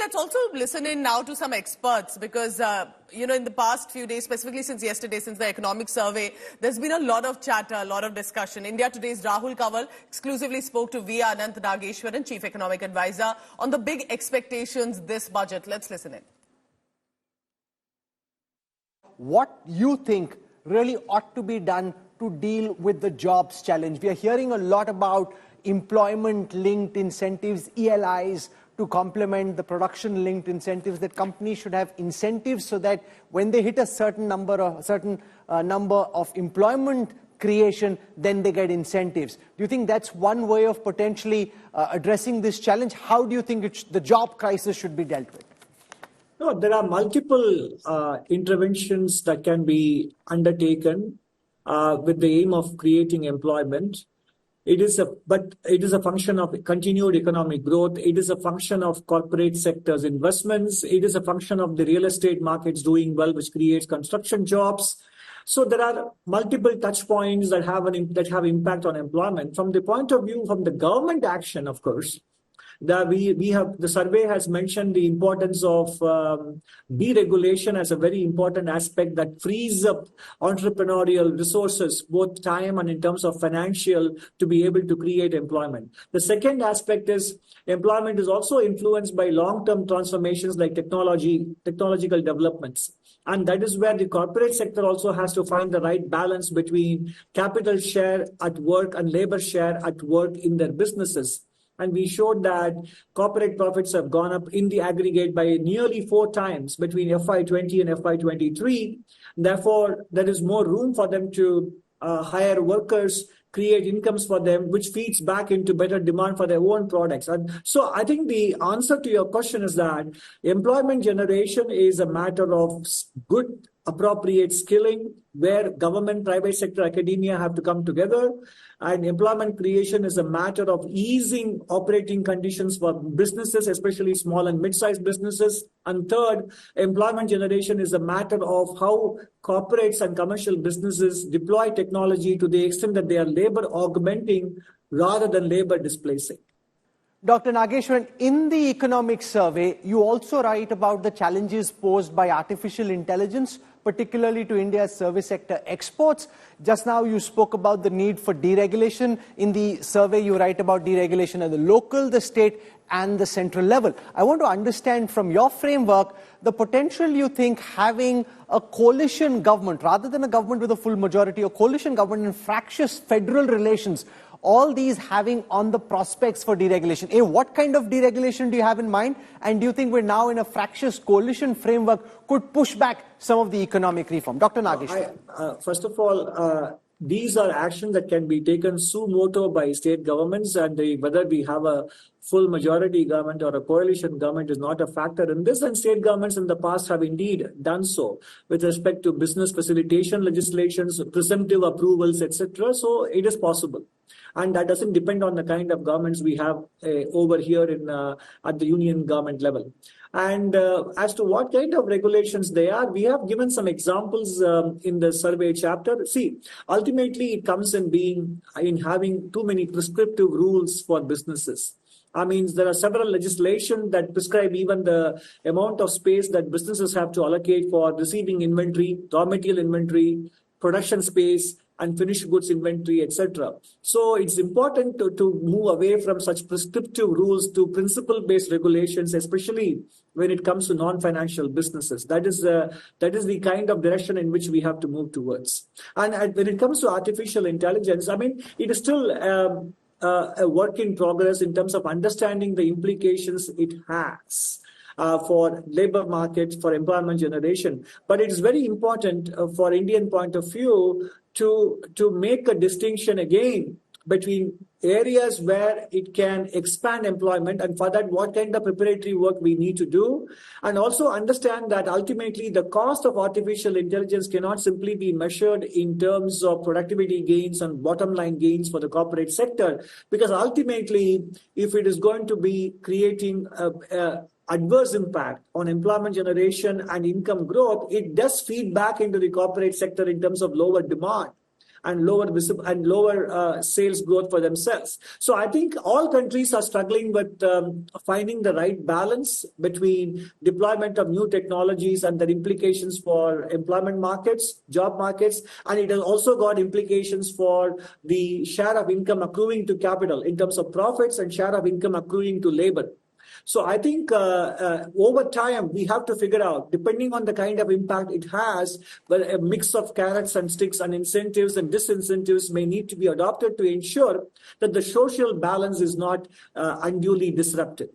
let's also listen in now to some experts because, in the past few days, specifically since yesterday, since the economic survey, there's been a lot of chatter, a lot of discussion. India Today's Rahul Kanwal exclusively spoke to Anantha, Nageswaran, Chief Economic Advisor, on the big expectations this budget. Let's listen in. What you think really ought to be done to deal with the jobs challenge? We are hearing a lot about employment-linked incentives, ELIs, to complement the production-linked incentives, that companies should have incentives so that when they hit a certain number of employment creation, then they get incentives. Do you think that's one way of potentially addressing this challenge? How do you think the job crisis should be dealt with? No, there are multiple interventions that can be undertaken with the aim of creating employment. It is a function of continued economic growth. It is a function of corporate sector's investments. It is a function of the real estate markets doing well, which creates construction jobs. So there are multiple touch points that have impact on employment. From the point of view from the government action, of course, the survey has mentioned the importance of deregulation as a very important aspect that frees up entrepreneurial resources, both time and in terms of financial, to be able to create employment. The second aspect is employment is also influenced by long-term transformations like technological developments. And that is where the corporate sector also has to find the right balance between capital share at work and labor share at work in their businesses. And we showed that corporate profits have gone up in the aggregate by nearly 4 times between FY20 and FY23. Therefore, there is more room for them to hire workers, create incomes for them, which feeds back into better demand for their own products. And so I think the answer to your question is that employment generation is a matter of good, appropriate skilling, where government, private sector, academia have to come together. And employment creation is a matter of easing operating conditions for businesses, especially small and mid-sized businesses. And third, employment generation is a matter of how corporates and commercial businesses deploy technology to the extent that they are labor augmenting rather than labor displacing. Dr. Nageswaran, in the economic survey, you also write about the challenges posed by artificial intelligence, particularly to India's service sector exports. Just now you spoke about the need for deregulation. In the survey, you write about deregulation at the local, the state, and the central level. I want to understand from your framework the potential you think having a coalition government, rather than a government with a full majority, a coalition government in fractious federal relations, all these having on the prospects for deregulation. What kind of deregulation do you have in mind? And do you think we're now in a fractious coalition framework could push back some of the economic reform? Dr. Nageswaran. First of all, these are actions that can be taken suo motu by state governments, and whether we have a full majority government or a coalition government is not a factor in this. And state governments in the past have indeed done so with respect to business facilitation legislations, presumptive approvals, etc. So it is possible. And that doesn't depend on the kind of governments we have over here at the union government level. And as to what kind of regulations they are, we have given some examples in the survey chapter. See, ultimately it comes in having too many prescriptive rules for businesses. I mean, there are several legislation that prescribe even the amount of space that businesses have to allocate for receiving inventory, raw material inventory, production space, and finished goods inventory, etc. So it's important to move away from such prescriptive rules to principle-based regulations, especially when it comes to non-financial businesses. That is the kind of direction in which we have to move towards. And when it comes to artificial intelligence, I mean, it is still a work in progress in terms of understanding the implications it has for labor markets, for employment generation. But it is very important for Indian point of view to make a distinction again between areas where it can expand employment, and for that what kind of preparatory work we need to do, and also understand that ultimately the cost of artificial intelligence cannot simply be measured in terms of productivity gains and bottom line gains for the corporate sector, because ultimately if it is going to be creating adverse impact on employment generation and income growth, it does feed back into the corporate sector in terms of lower demand. and lower sales growth for themselves. So I think all countries are struggling with finding the right balance between deployment of new technologies and their implications for employment markets, job markets, and it has also got implications for the share of income accruing to capital in terms of profits and share of income accruing to labor. So I think over time, we have to figure out, depending on the kind of impact it has, but a mix of carrots and sticks and incentives and disincentives may need to be adopted to ensure that the social balance is not unduly disrupted.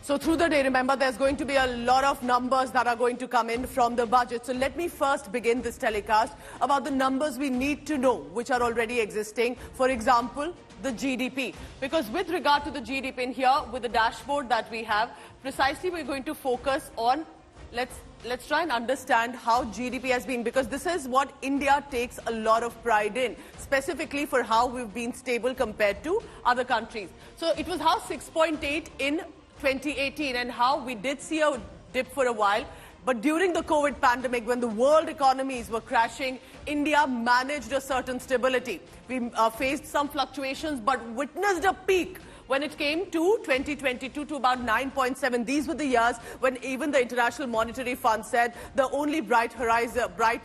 So through the day, remember, there's going to be a lot of numbers that are going to come in from the budget. So let me first begin this telecast about the numbers we need to know, which are already existing. For example, the GDP. Because with regard to the GDP in here, with the dashboard that we have, precisely we're going to focus on, let's try and understand how GDP has been, because this is what India takes a lot of pride in, specifically for how we've been stable compared to other countries. So it was how 6.8 in 2018 and how we did see a dip for a while. But during the COVID pandemic, when the world economies were crashing, India managed a certain stability. We faced some fluctuations, but witnessed a peak when it came to 2022 to about 9.7. These were the years when even the International Monetary Fund said the only bright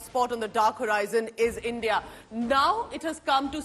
spot on the dark horizon is India. Now it has come to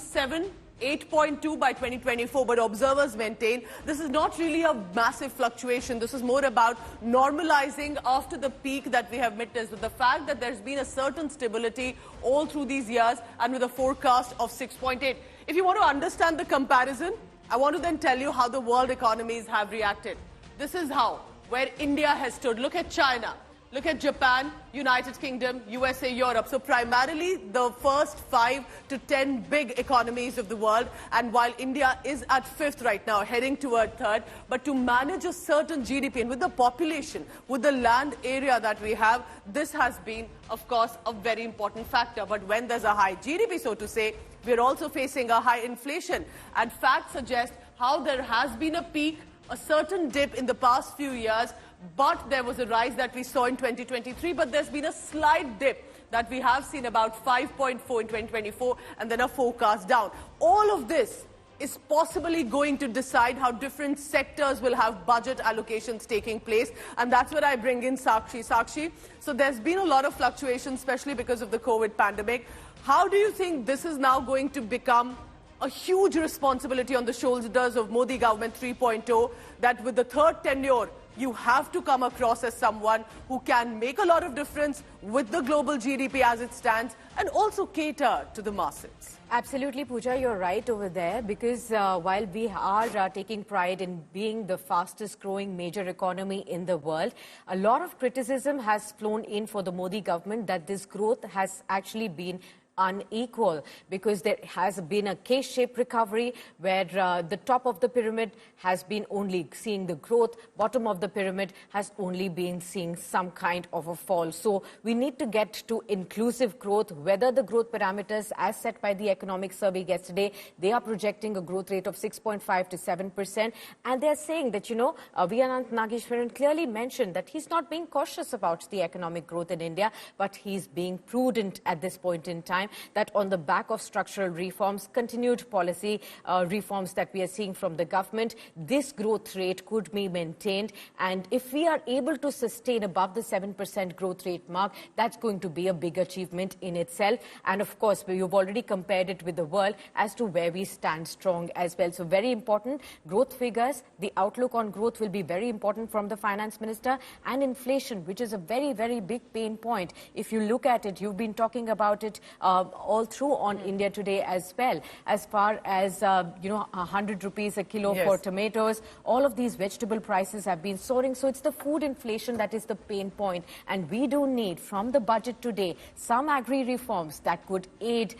8.2 by 2024, but observers maintain this is not really a massive fluctuation. This is more about normalizing after the peak that we have witnessed, with the fact that there's been a certain stability all through these years and with a forecast of 6.8. If you want to understand the comparison, I want to then tell you how the world economies have reacted. This is how, where India has stood. Look at China. Look at Japan, United Kingdom, USA, Europe. So primarily the first 5 to 10 big economies of the world. And while India is at 5th right now, heading toward 3rd, but to manage a certain GDP and with the population, with the land area that we have, this has been, of course, a very important factor. But when there's a high GDP, so to say, we're also facing a high inflation. And facts suggest how there has been a peak, a certain dip in the past few years, but there was a rise that we saw in 2023, but there's been a slight dip that we have seen about 5.4 in 2024 and then a forecast down. All of this is possibly going to decide how different sectors will have budget allocations taking place, and that's where I bring in Sakshi. Sakshi, so there's been a lot of fluctuation, especially because of the COVID pandemic. How do you think this is now going to become a huge responsibility on the shoulders of Modi government 3.0, that with the 3rd tenure, you have to come across as someone who can make a lot of difference with the global GDP as it stands and also cater to the masses? Absolutely, Pooja, you're right over there, because while we are taking pride in being the fastest growing major economy in the world, a lot of criticism has flown in for the Modi government that this growth has actually been unequal, because there has been a K-shaped recovery where the top of the pyramid has been only seeing the growth, bottom of the pyramid has only been seeing some kind of a fall. So we need to get to inclusive growth, whether the growth parameters as set by the economic survey yesterday, they are projecting a growth rate of 6.5 to 7%. And they're saying that, Anantha Nageswaran clearly mentioned that he's not being cautious about the economic growth in India, but he's being prudent at this point in time, that on the back of structural reforms, continued policy reforms that we are seeing from the government, this growth rate could be maintained. And if we are able to sustain above the 7% growth rate mark, that's going to be a big achievement in itself. And of course, you've already compared it with the world as to where we stand strong as well. So very important growth figures. The outlook on growth will be very important from the finance minister, and inflation, which is a very, very big pain point. If you look at it, you've been talking about it all through on India Today as well, as far as 100 rupees a kilo for tomatoes. All of these vegetable prices have been soaring, so it's the food inflation that is the pain point. And we do need from the budget today some agri reforms that could aid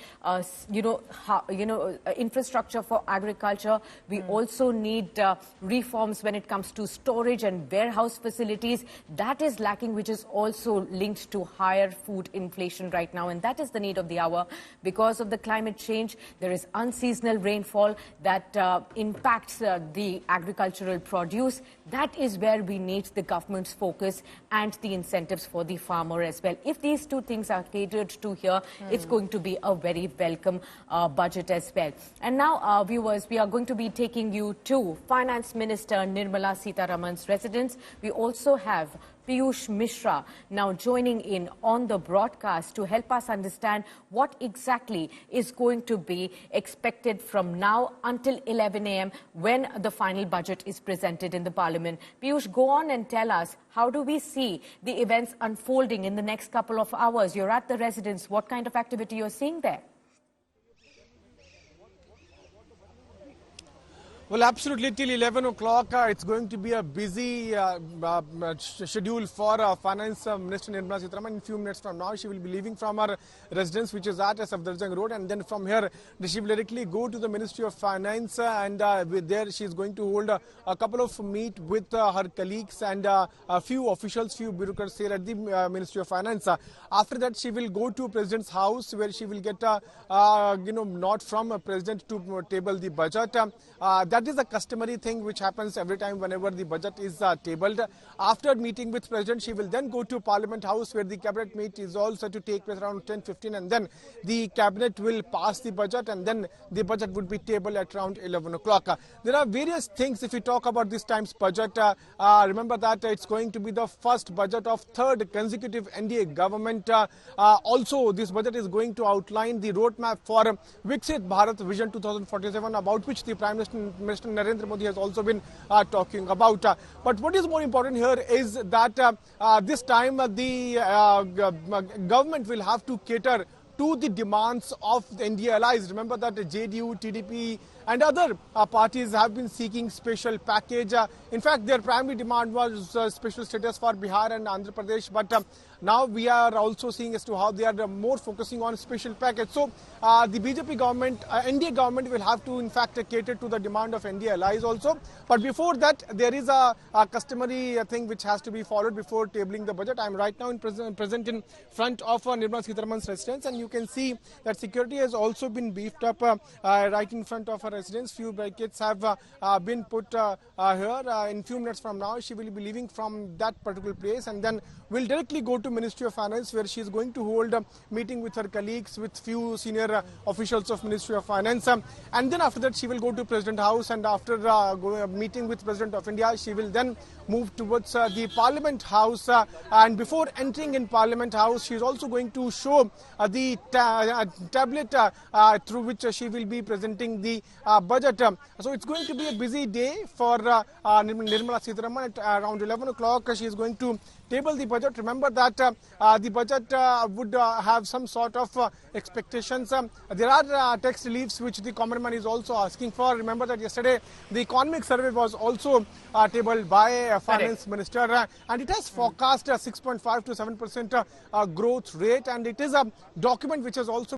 infrastructure for agriculture. We also need reforms when it comes to storage and warehouse facilities. That is lacking, which is also linked to higher food inflation right now, and that is the need of the hour. hour. Because of the climate change, there is unseasonal rainfall that impacts the agricultural produce. That is where we need the government's focus and the incentives for the farmer as well. If these two things are catered to here, it's going to be a very welcome budget as well. And now, viewers, we are going to be taking you to Finance Minister Nirmala Sitharaman's residence. We also have Piyush Mishra now joining in on the broadcast to help us understand what exactly is going to be expected from now until 11 a.m. when the final budget is presented in the Parliament. Piyush, go on and tell us, how do we see the events unfolding in the next couple of hours? You're at the residence. What kind of activity you're seeing there? Well, absolutely, till 11 o'clock, it's going to be a busy schedule for Finance Minister Nirmala Sitharaman. In a few minutes from now, she will be leaving from her residence, which is at Safdarjung Road, and then from here, she will directly go to the Ministry of Finance, and there she is going to hold a couple of meet with her colleagues and a few officials, few bureaucrats here at the Ministry of Finance. After that, she will go to President's house, where she will get nod from President to table the budget. That is a customary thing which happens every time whenever the budget is tabled. After meeting with President, she will then go to Parliament House, where the cabinet meet is also to take place around 10:15, and then the cabinet will pass the budget, and then the budget would be tabled at around 11 o'clock. There are various things if we talk about this time's budget. Remember that it's going to be the first budget of third consecutive NDA government. Also, this budget is going to outline the roadmap for Viksit Bharat Vision 2047, about which the Prime Minister Narendra Modi has also been talking about. But what is more important here is that this time the government will have to cater to the demands of the NDA allies. Remember that JDU, TDP and other parties have been seeking special package. In fact, their primary demand was special status for Bihar and Andhra Pradesh, but now we are also seeing as to how they are more focusing on special package. So the BJP government, NDA government will have to in fact cater to the demand of NDA allies also. But before that, there is a customary thing which has to be followed before tabling the budget. I am right now present in front of Nirmala Sitharaman's residence, and you can see that security has also been beefed up right in front of her residence. Few barricades have been put here. In few minutes from now, she will be leaving from that particular place, and then will directly go to Ministry of Finance, where she is going to hold a meeting with her colleagues, with few senior officials of Ministry of Finance. And then after that, she will go to President House, and after meeting with President of India, she will then move towards the Parliament House. And before entering in Parliament House, she is also going to show the tablet through which she will be presenting the budget. So it's going to be a busy day for Nirmala Sitharaman. At around 11 o'clock, she is going to table the budget. Remember that the budget would have some sort of expectations. There are tax reliefs which the common man is also asking for. Remember that yesterday the economic survey was also tabled by Finance Minister, and it has forecast a 6.5 to 7% growth rate, and it is a document which has also